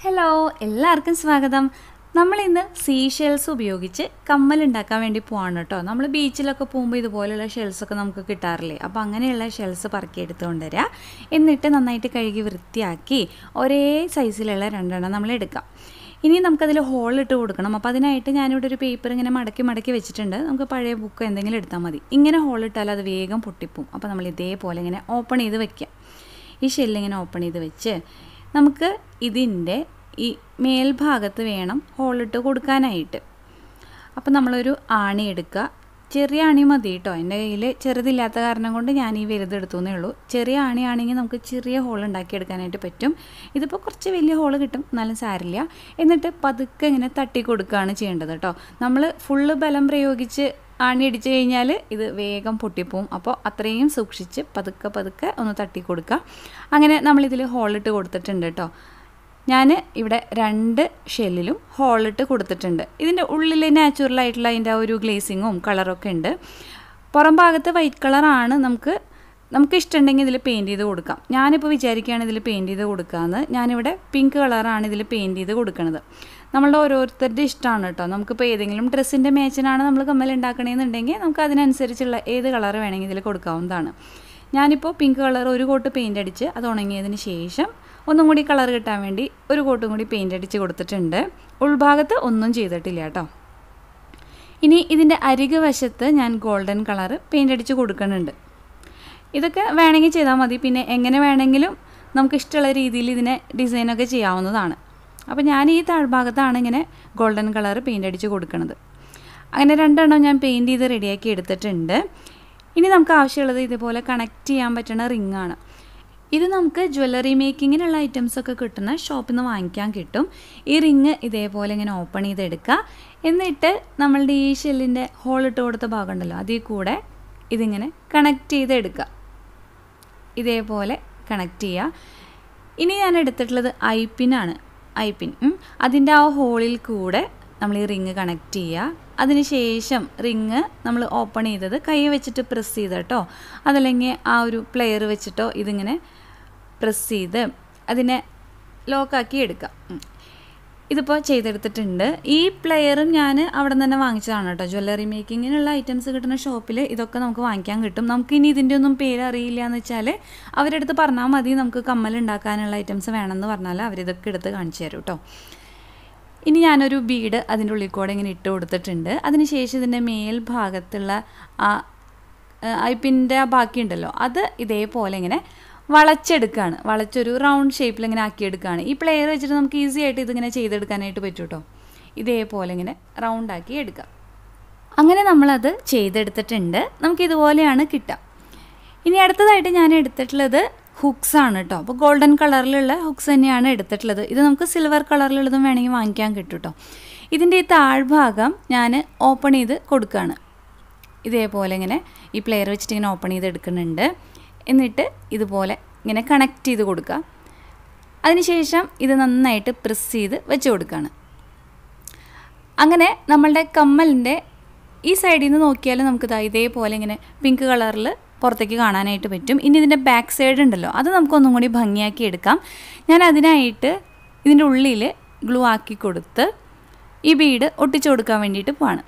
Hello എല്ലാവർക്കും സ്വാഗതം. നമ്മൾ ഇന്ന് സീഷെൽസ് ഉപയോഗിച്ച് കമ്മൽ ഉണ്ടാക്കാൻ വേണ്ടി പോവാണ് കേട്ടോ. നമ്മൾ ബീച്ചിലൊക്കെ പോകുമ്പോൾ ഇതുപോലെയുള്ള ഷെൽസൊക്കെ നമുക്ക് കിട്ടാറില്ലേ. അപ്പോൾ അങ്ങനെയുള്ള ഷെൽസ് പറക്കി എടുത്തുകൊണ്ട് വരിക. എന്നിട്ട് നന്നായിട്ട് കഴുകി വൃത്തിയാക്കി ഒരേ സൈസിലുള്ള രണ്ടെണ്ണം നമ്മൾ എടുക്കാം. ഇനി നമുക്കതിൽ ഹോളിട്ട് കൊടുക്കണം. അപ്പോൾ അതിനായിട്ട് ഞാനിവിടെ ഒരു പേപ്പർ ഇങ്ങനെ മടക്കി വെച്ചിട്ടുണ്ട്. നമുക്ക് പഴയ ബുക്ക് എന്തെങ്കിലും എടുത്താൽ മതി. ഇങ്ങനെ ഹോളിട്ടാൽ അത് വേഗം പൊട്ടിപ്പോവും. അപ്പോൾ നമ്മൾ ഇതേപോലെ ഇങ്ങനെ ഓപ്പൺ ചെയ്ത് വയ്ക്കുക. ഈ ഷെല്ലിങ്ങനെ ഓപ്പൺ ചെയ്ത് വെച്ച് നമുക്ക് ഇതിൻ്റെ ഈ മേൽഭാഗത്ത് വേണം ഹോളിട്ട് കൊടുക്കാനായിട്ട്. അപ്പോൾ നമ്മളൊരു ആണി എടുക്കുക. ചെറിയ ആണി മതി കേട്ടോ. എൻ്റെ കയ്യിൽ ചെറുതില്ലാത്ത കാരണം കൊണ്ട് ഞാൻ ഈ വലുതെടുത്തുന്നേ ഉള്ളൂ. ചെറിയ ആണിയാണെങ്കിൽ നമുക്ക് ചെറിയ ഹോൾ ഉണ്ടാക്കിയെടുക്കാനായിട്ട് പറ്റും. ഇതിപ്പോൾ കുറച്ച് വലിയ ഹോൾ കിട്ടും, എന്നാലും സാരില്ല. എന്നിട്ട് പതുക്കെ ഇങ്ങനെ തട്ടി കൊടുക്കുകയാണ് ചെയ്യേണ്ടത് കേട്ടോ. നമ്മൾ ഫുള്ള് ബലം പ്രയോഗിച്ച് ആണി അടിച്ചു കഴിഞ്ഞാൽ ഇത് വേഗം പൊട്ടിപ്പോവും. അപ്പോൾ അത്രയും സൂക്ഷിച്ച് പതുക്കെ ഒന്ന് തട്ടി കൊടുക്കുക. അങ്ങനെ നമ്മളിതിൽ ഹോളിട്ട് കൊടുത്തിട്ടുണ്ട് കേട്ടോ. ഞാൻ ഇവിടെ 2 ഷെല്ലിലും ഹോളിട്ട് കൊടുത്തിട്ടുണ്ട്. ഇതിൻ്റെ ഉള്ളിൽ നാച്ചുറലായിട്ടുള്ള അതിൻ്റെ ആ ഒരു ഗ്ലേസിങ്ങും കളറൊക്കെ ഉണ്ട്. പുറം ഭാഗത്ത് വൈറ്റ് കളറാണ്. നമുക്ക് ഇഷ്ടമുണ്ടെങ്കിൽ ഇതിൽ പെയിൻറ്റ് ചെയ്ത് കൊടുക്കാം. ഞാനിപ്പോൾ വിചാരിക്കുകയാണ് ഇതിൽ പെയിൻറ്റ് ചെയ്ത് കൊടുക്കാമെന്ന്. ഞാനിവിടെ പിങ്ക് കളറാണ് ഇതിൽ പെയിൻറ്റ് ചെയ്ത് കൊടുക്കുന്നത്. നമ്മളുടെ ഓരോരുത്തരുടെ ഇഷ്ടമാണ് കേട്ടോ. നമുക്കിപ്പോൾ ഏതെങ്കിലും ഡ്രസ്സിൻ്റെ മാച്ചിനാണ് നമ്മൾ കമ്മൽ ഉണ്ടാക്കണമെന്നുണ്ടെങ്കിൽ നമുക്ക് അതിനനുസരിച്ചുള്ള ഏത് കളർ വേണമെങ്കിൽ ഇതിൽ കൊടുക്കാവുന്നതാണ്. ഞാനിപ്പോൾ പിങ്ക് കളർ ഒരു കോട്ട് പെയിൻ്റ് അടിച്ച് അത് ഉണങ്ങിയതിന് ശേഷം ഒന്നും കൂടി കളർ കിട്ടാൻ വേണ്ടി ഒരു കോട്ടും കൂടി പെയിൻ്റ് അടിച്ച് കൊടുത്തിട്ടുണ്ട്. ഉൾഭാഗത്ത് ഒന്നും ചെയ്തിട്ടില്ല കേട്ടോ. ഇനി ഇതിൻ്റെ അരികു വശത്ത് ഞാൻ ഗോൾഡൻ കളർ പെയിൻ്റ് അടിച്ച് കൊടുക്കുന്നുണ്ട്. ഇതൊക്കെ വേണമെങ്കിൽ ചെയ്താൽ മതി. പിന്നെ എങ്ങനെ വേണമെങ്കിലും നമുക്ക് ഇഷ്ടമുള്ള രീതിയിൽ ഇതിനെ ഡിസൈനൊക്കെ ചെയ്യാവുന്നതാണ്. അപ്പോൾ ഞാൻ ഈ താഴ്ഭാഗത്താണ് ഇങ്ങനെ ഗോൾഡൻ കളർ പെയിൻ്റ് അടിച്ച് കൊടുക്കുന്നത്. അങ്ങനെ 2 എണ്ണം ഞാൻ പെയിൻറ്റ് ചെയ്ത് റെഡിയാക്കി എടുത്തിട്ടുണ്ട്. ഇനി നമുക്ക് ആവശ്യമുള്ളത് ഇതുപോലെ കണക്ട് ചെയ്യാൻ പറ്റുന്ന റിങ്ങാണ്. ഇത് നമുക്ക് ജ്വല്ലറി മേക്കിങ്ങിനുള്ള ഐറ്റംസൊക്കെ കിട്ടുന്ന ഷോപ്പിൽ നിന്ന് വാങ്ങിക്കാൻ കിട്ടും. ഈ റിങ് ഇതേപോലെ ഇങ്ങനെ ഓപ്പൺ ചെയ്തെടുക്കുക. എന്നിട്ട് നമ്മളുടെ ഈ ഷെല്ലിൻ്റെ ഹോളിട്ട് കൊടുത്ത ഭാഗം ഉണ്ടല്ലോ, അതിൽ കൂടെ ഇതിങ്ങനെ കണക്ട് ചെയ്തെടുക്കുക. ഇതേപോലെ കണക്ട് ചെയ്യുക. ഇനി ഞാൻ എടുത്തിട്ടുള്ളത് ഐപ്പിനാണ്. ഐപ്പിൻ അതിൻ്റെ ആ ഹോളിൽ കൂടെ നമ്മൾ ഈ റിങ് കണക്ട് ചെയ്യുക. അതിനുശേഷം റിങ് നമ്മൾ ഓപ്പൺ ചെയ്തത് കൈ വെച്ചിട്ട് പ്രസ് ചെയ്ത് കേട്ടോ, അതല്ലെങ്കിൽ ആ ഒരു പ്ലെയർ വെച്ചിട്ടോ ഇതിങ്ങനെ പ്രസ് ചെയ്ത് അതിനെ ലോക്കാക്കി എടുക്കാം. ഇതിപ്പോൾ ചെയ്തെടുത്തിട്ടുണ്ട്. ഈ പ്ലെയറും ഞാൻ അവിടെ നിന്ന് തന്നെ വാങ്ങിച്ചതാണ് കേട്ടോ. ജ്വല്ലറി മേക്കിങ്ങിനുള്ള ഐറ്റംസ് കിട്ടുന്ന ഷോപ്പിൽ ഇതൊക്കെ നമുക്ക് വാങ്ങിക്കാൻ കിട്ടും. നമുക്കിനി ഇതിൻ്റെ ഒന്നും പേര് അറിയില്ല എന്ന് വെച്ചാൽ അവരുടെ അടുത്ത് പറഞ്ഞാൽ മതി. നമുക്ക് കമ്മൽ ഉണ്ടാക്കാനുള്ള ഐറ്റംസ് വേണമെന്ന് പറഞ്ഞാൽ അവരിതൊക്കെ എടുത്ത് കാണിച്ചു തരും കേട്ടോ. ഇനി ഞാനൊരു ബീഡ് അതിൻ്റെ ഉള്ളിൽ കൂടെ ഇങ്ങനെ ഇട്ട് കൊടുത്തിട്ടുണ്ട്. അതിനുശേഷം ഇതിൻ്റെ മേൽഭാഗത്തുള്ള ആ ഐപ്പിൻ്റെ ആ ബാക്കിയുണ്ടല്ലോ അത് ഇതേപോലെ ഇങ്ങനെ വളച്ചെടുക്കുകയാണ്. വളച്ചൊരു റൗണ്ട് ഷേപ്പിൽ ഇങ്ങനെ ആക്കിയെടുക്കുകയാണ്. ഈ പ്ലെയർ വെച്ചിട്ട് നമുക്ക് ഈസി ആയിട്ട് ഇതിങ്ങനെ ചെയ്തെടുക്കാനായിട്ട് പറ്റും കേട്ടോ. ഇതേപോലെ ഇങ്ങനെ റൗണ്ടാക്കി എടുക്കാം. അങ്ങനെ നമ്മളത് ചെയ്തെടുത്തിട്ടുണ്ട്. നമുക്കിതുപോലെയാണ് കിട്ടുക. ഇനി അടുത്തതായിട്ട് ഞാൻ എടുത്തിട്ടുള്ളത് ഹുക്സ് ആണ് കേട്ടോ. അപ്പോൾ ഗോൾഡൻ കളറിലുള്ള ഹുക്സ് തന്നെയാണ് എടുത്തിട്ടുള്ളത്. ഇത് നമുക്ക് സിൽവർ കളറിലുള്ളതും വേണമെങ്കിൽ വാങ്ങിക്കാൻ കിട്ടും കേട്ടോ. ഇതിൻ്റെ ഈ താഴ്ഭാഗം ഞാൻ ഓപ്പൺ ചെയ്ത് കൊടുക്കുകയാണ്. ഇതേപോലെ ഇങ്ങനെ ഈ പ്ലെയർ വെച്ചിട്ട് ഇങ്ങനെ ഓപ്പൺ ചെയ്ത് എടുക്കുന്നുണ്ട്. എന്നിട്ട് ഇതുപോലെ ഇങ്ങനെ കണക്ട് ചെയ്ത് കൊടുക്കുക. അതിനുശേഷം ഇത് നന്നായിട്ട് പ്രസ് ചെയ്ത് വെച്ച് കൊടുക്കുകയാണ്. അങ്ങനെ നമ്മളുടെ കമ്മലിൻ്റെ ഈ സൈഡിൽ നിന്ന് നോക്കിയാൽ നമുക്ക് ഇതേപോലെ ഇങ്ങനെ പിങ്ക് കളറിൽ പുറത്തേക്ക് കാണാനായിട്ട് പറ്റും. ഇനി ഇതിൻ്റെ ബാക്ക് സൈഡ് ഉണ്ടല്ലോ, അത് നമുക്കൊന്നും കൂടി ഭംഗിയാക്കി എടുക്കാം. ഞാൻ അതിനായിട്ട് ഇതിൻ്റെ ഉള്ളിൽ ഗ്ലൂ ആക്കി കൊടുത്ത് ഈ ബീഡ് ഒട്ടിച്ചു കൊടുക്കാൻ വേണ്ടിയിട്ട് പോവാണ്.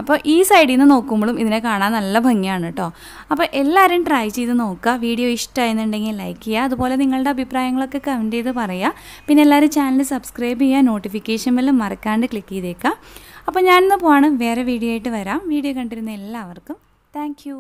അപ്പോൾ ഈ സൈഡിൽ നിന്ന് നോക്കുമ്പോഴും ഇതിനെ കാണാൻ നല്ല ഭംഗിയാണ് കേട്ടോ. അപ്പോൾ എല്ലാവരും ട്രൈ ചെയ്ത് നോക്കുക. വീഡിയോ ഇഷ്ടമായെന്നുണ്ടെങ്കിൽ ലൈക്ക് ചെയ്യുക. അതുപോലെ നിങ്ങളുടെ അഭിപ്രായങ്ങളൊക്കെ കമൻറ്റ് ചെയ്ത് പറയുക. പിന്നെ എല്ലാവരും ചാനൽ സബ്സ്ക്രൈബ് ചെയ്യുക. നോട്ടിഫിക്കേഷൻ ബെല്ലും മറക്കാണ്ട് ക്ലിക്ക് ചെയ്തേക്കുക. അപ്പോൾ ഞാനിന്ന് പോവാണ്. വേറെ വീഡിയോ ആയിട്ട് വരാം. വീഡിയോ കണ്ടിരുന്ന എല്ലാവർക്കും താങ്ക് യു.